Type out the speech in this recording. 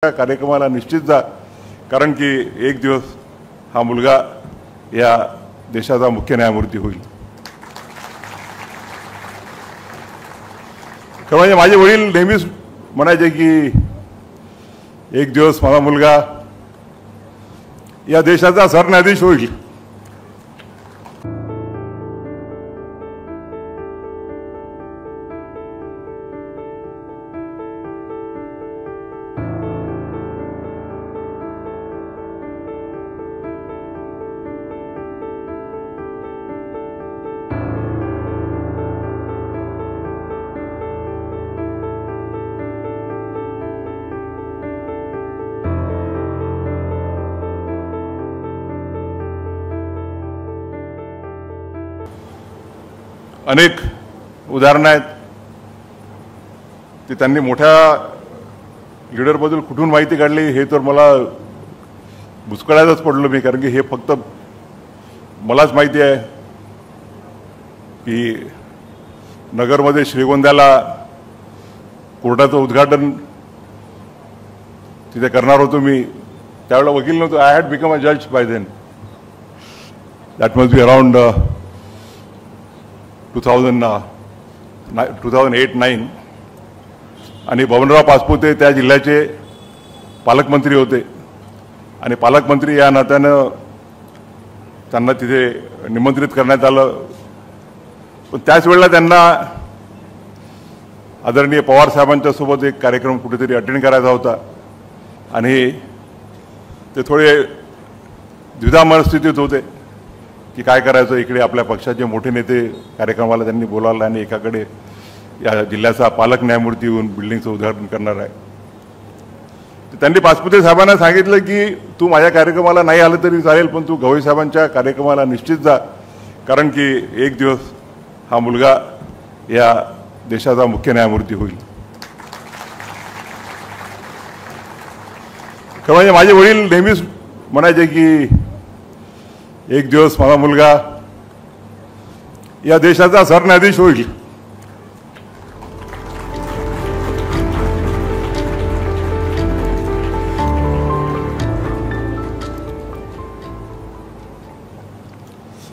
कार्यक्रमाला निश्चित जा, कारण की एक दिवस हा मुलगा या देशाचा मुख्य न्यायमूर्ती होईल. खरं म्हणजे माझे वडील नेहमीच म्हणायचे की एक दिवस माझा मुलगा या देशाचा सरन्यायाधीश होईल. अनेक उदाहरणं आहेत ती त्यांनी मोठ्या लीडरबद्दल कुठून माहिती काढली हे तर मला बुचकळ्यातच पडलो मी, कारण की हे फक्त मलाच माहिती आहे की नगरमध्ये श्रीगोंद्याला कोर्टाचं उद्घाटन तिथे करणार होतो मी. त्यावेळेला वकील नव्हतो. आय हॅड बिकम अ जज by then. That must be around 2008-9 आणि बबनराव पाचपुते त्या जिल्ह्याचे पालकमंत्री होते आणि पालकमंत्री या नात्यानं त्यांना तिथे निमंत्रित करण्यात आलं. पण त्याच वेळेला त्यांना आदरणीय पवार साहेबांच्या सोबत एक कार्यक्रम कुठेतरी अटेंड करायचा होता आणि ते थोडे द्विधा मनस्थितीत होते की काय करायचं. इकडे आपल्या पक्षाचे मोठे नेते कार्यक्रमाला त्यांनी बोलावलं आणि एकाकडे या जिल्ह्याचा पालक न्यायमूर्ती येऊन बिल्डिंगचं उद्घाटन करणार आहे. त्यांनी पाचपुते साहेबांना सांगितलं की तू माझ्या कार्यक्रमाला नाही आलं तरी चालेल, पण तू गवई साहेबांच्या कार्यक्रमाला निश्चित जा, कारण की एक दिवस हा मुलगा या देशाचा मुख्य न्यायमूर्ती होईल. खरं म्हणजे माझे वडील नेहमीच म्हणायचे की एक दिवस माझा मुलगा या देशाचा सरन्यायाधीश होईल.